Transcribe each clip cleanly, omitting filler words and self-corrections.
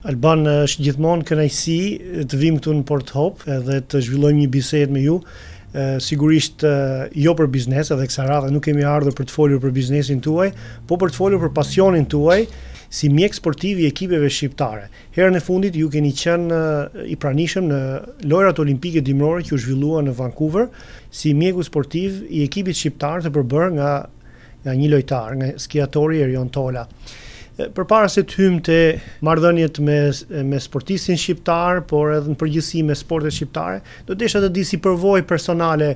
Alban, është gjithmonë kënaqësi të vim këtu në Port Hope edhe të zhvillojmë një bisedë me ju. Sigurisht jo për biznes, edhe kësaj radhe nuk kemi ardhur për të folur për biznesin tuaj, po për të folur për pasionin tuaj si mjek sportiv i ekipeve shqiptare. Herën e fundit ju keni qenë i pranishëm në lojrat olimpike dimrore që u zhvilluan në Vancouver si mjeku sportiv i ekipit shqiptar të përbërë nga një lojtar, nga skiatori Erion Tola. Përpara se të hymë te marrëdhëniet me sportistin shqiptar, por edhe në përgjithësi me sportet shqiptare, do desha të di si përvojë personale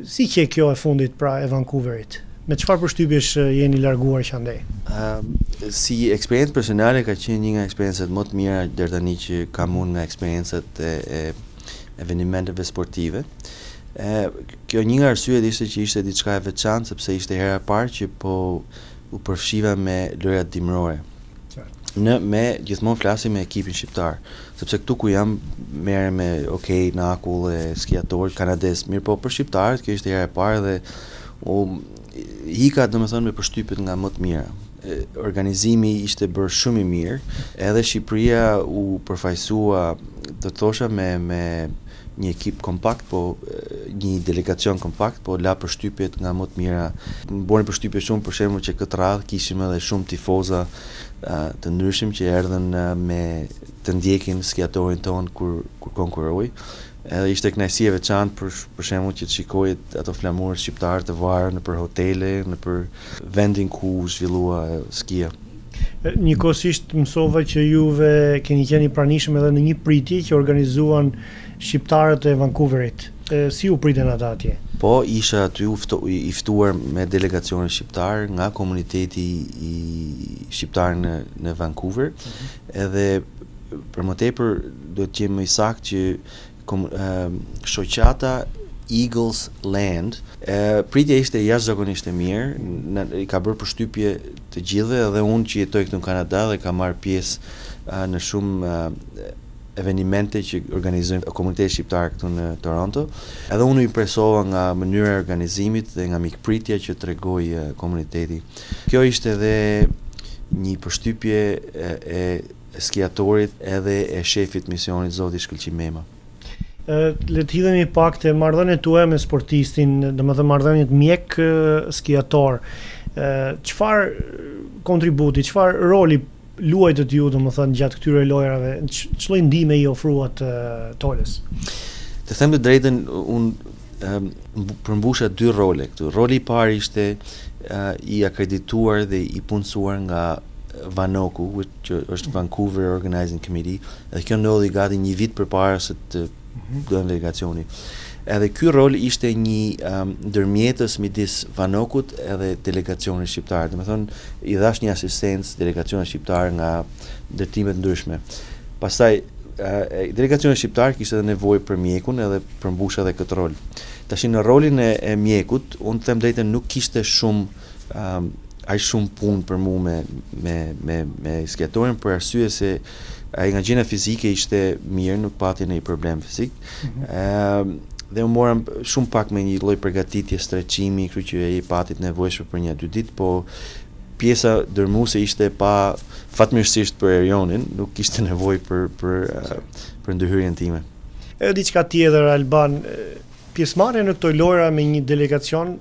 si që kjo e fundit pra e Vancouverit. Me çfarë përshtypjesh jeni larguar që andej? Si eksperiencë personale ka qenë një nga eksperjencat më të mira deri tani që kam unë nga eksperjencat e evenimenteve sportive. Kjo një nga arsyet ishte që ishte diçka e veçantë sepse ishte hera e parë që u përfshiva me lojrat dimrore. Me gjithmonë flasim me ekipin shqiptar, sepse këtu ku jam merrem me në akull e skiatorë kanadez, mirë po për shqiptarët kjo ishte hera e parë dhe hika domethënë me përshtypjet nga më të mira. Organizimi ishte bërë shumë i mirë, edhe Shqipëria u përfaqësua të thosha me një ekip kompakt, po një delegacion kompakt, po la përshtypjet nga më të mira. Më bën përshtypje shumë për shembull që këtë radhë kishim edhe shumë tifoza të ndryshëm që erdhën me të ndjekin skiatorin ton kur konkurroi. Edhe ishte kënaqësi e veçantë për shembull që të shikoj ato flamurë shqiptar të varur nëpër hotele, nëpër vendin ku zhvillua skia. Njëkohësisht mësova që juve keni qenë i pranishëm edhe në një pritje që organizuan shqiptarët e Vancouverit. Si u priten ata atje? Po, isha aty i ftuar me delegacione shqiptar nga komuniteti i shqiptar në Vancouver, edhe për më tepër do të jem më i saktë që shoqata Eagles Land, pritja ishte jashtëzakonisht e mirë, i ka bërë përshtypje të gjithëve, edhe unë që jetoj këtu në Kanada dhe ka marrë pjesë në shumë evenimente që organizojnë komuniteti shqiptar këtu në Toronto. Edhe unë impresova nga mënyra e organizimit dhe nga mikpritja që tregoi komuniteti. Kjo ishte edhe një përshtypje e skiatorit edhe e shefit misionit zoti Shkëlqim Mema. Le të hidhemi pak te marrëdhëniet tuaja me sportistin, domethënë marrëdhëniet mjek skiator. Çfarë kontributi, çfarë roli luajtët ju domethënë gjatë këtyre lojrave? Ç'lloj ndihme i ofruat Tolës? Të them të drejtën, unë përmbusha dy role këtu. Roli i parë ishte i akredituar dhe i punësuar nga Vanoku, që është Vancouver Organizing Committee, dhe kjo ndodhi gati një vit përpara se të delegacioni. Edhe ky rol ishte një ndërmjetës midis Vanokut edhe delegacionit shqiptar. Domethënë i dhash një asistencë delegacionit shqiptar nga ndërtimet ndryshme. Pastaj delegacioni shqiptar kishte edhe nevojë për mjekun edhe përmbusha edhe këtë rol. Tash në rolin e mjekut, unë them drejtën nuk kishte shumë punë për mua me skiatorin, për arsye se ai nga gjendja fizike ishte mirë, nuk pati ndonjë problem fizik. Dhe u morëm shumë pak me një lloj përgatitje streçimi, kështu që ai pati të nevojshme për 1-2 ditë, po pjesa dërmuese ishte pa fatmirësisht për Erionin, nuk kishte nevojë për ndërhyrjen time. Edhe diçka tjetër, Alban, pjesëmarrja në këto lojra me një delegacion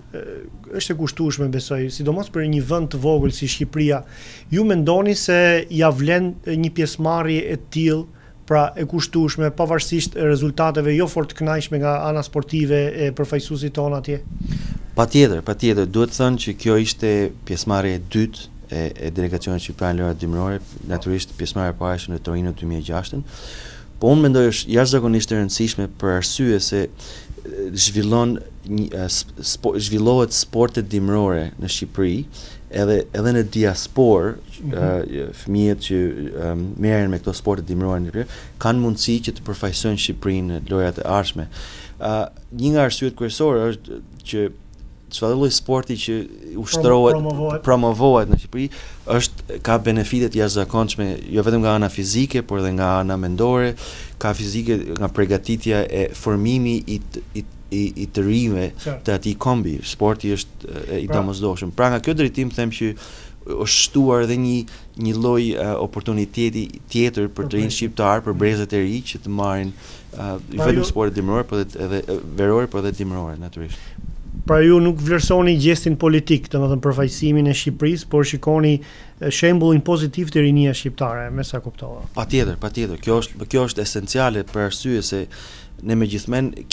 është e kushtueshme, besoj, sidomos për një vend të vogël si Shqipëria. Ju mendoni se ja vlen një pjesëmarrje e tillë, pra e kushtueshme, pavarësisht rezultateve jo fort të kënaqshme nga ana sportive e përfaqësuesit tonë atje? Patjetër, duhet të thënë që kjo ishte pjesëmarrja e dytë e delegacionit shqiptar në lojrat dimrore, natyrisht pjesëmarrja e parë në Torino 2006. Po unë mendoj është jashtëzakonisht e rëndësishme për arsye se zhvillohet sportet dimrore në Shqipëri, edhe në diasporë, fëmijët që merren me këto sporte dimrore në Shqipëri kanë mundësi që të përfaqësojnë Shqipërinë në lojrat e ardhshme. Një nga arsyet kryesore është që çfarë lloj sporti që promovohet në Shqipëri ka benefite të jashtëzakonshme, jo vetëm nga ana fizike, por edhe nga ana mendore, ka fizike nga përgatitja e formimi i të rinjve të atij kombi. Sporti është i domosdoshëm. Pra nga kjo drejtim them që është shtuar edhe një lloj oportuniteti tjetër për të rinj shqiptar, për brezat e ri që të marrin jo vetëm sportet dimërore, por edhe verore, por edhe dimërore natyrisht. Pra ju nuk vlerësoni gjestin politik, domethënë përfaqësimin e Shqipërisë, por shikoni shembullin pozitiv të rinia shqiptare, me sa kuptova. Patjetër. Kjo është esenciale për arsye se ne megjithënë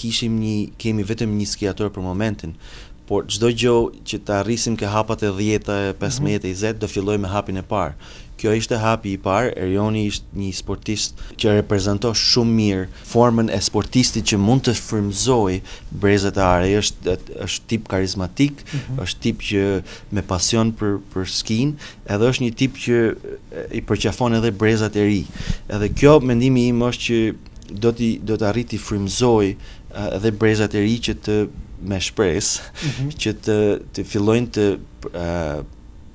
kemi vetëm një skiator për momentin, por çdo gjë që të arrisim ke hapat e 10, 15, 20 do filloj me hapin e parë. Kjo ishte hapi i parë. Erioni ishte një sportist që reprezenton shumë mirë formën e sportistit që mund të frymëzojë brezat e are. Është tip karizmatik, është tip që me pasion për skinë, edhe është një tip që i përqafon edhe brezat e ri. Edhe kjo mendimi im është që do të arrit të frymëzojë edhe brezat e ri që të me shpresë që të fillojnë të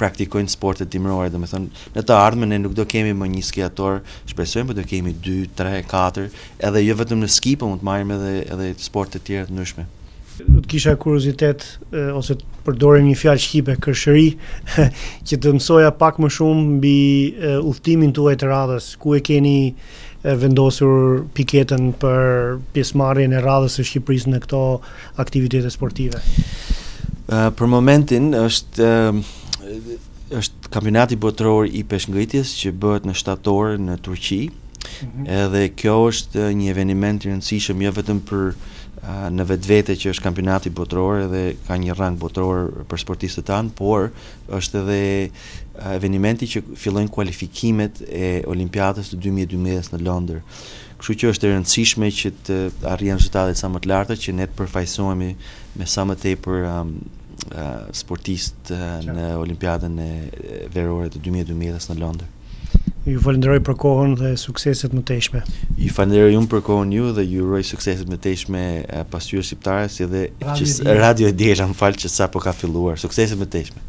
praktikojnë sportet dimërore, domethënë në të ardhmen ne nuk do kemi më një skiator, shpresojmë, por do kemi 2, 3, 4, edhe jo vetëm në ski, por mund të marrim edhe sporte të tjera të ndryshme. Do të kisha kuriozitet ose të përdorim një fjalë shqipe, kërshëri, që të mësoja pak më shumë mbi udhtimin tuaj të radhës, ku e keni vendosur piketën për pjesëmarrjen e radhës së Shqipërisë në këto aktivitete sportive? Për momentin është kampionati botëror i peshngritjes që bëhet në shtator në Turqi. Edhe kjo është një eveniment i rëndësishëm jo vetëm për në vetvete që është kampionati botëror edhe ka një rang botëror për sportistët tanë, por është edhe evenimenti që fillojnë kualifikimet e Olimpiadës të 2012 në Londër. Kështu që është e rëndësishme që të arrihen rezultatet sa më të larta, që ne të përfaqësohemi me sa më tepër sportistë në Olimpiadën e verore të 2012 në Londër. Ju falenderoj për kohën dhe sukseset më tejshme. Ju falenderoj unë për kohën ju dhe ju uroj sukseset më tejshme pasqyrës shqiptare, si edhe Radio e Diela, më fal që sapo ka filluar. Sukseset më tejshme.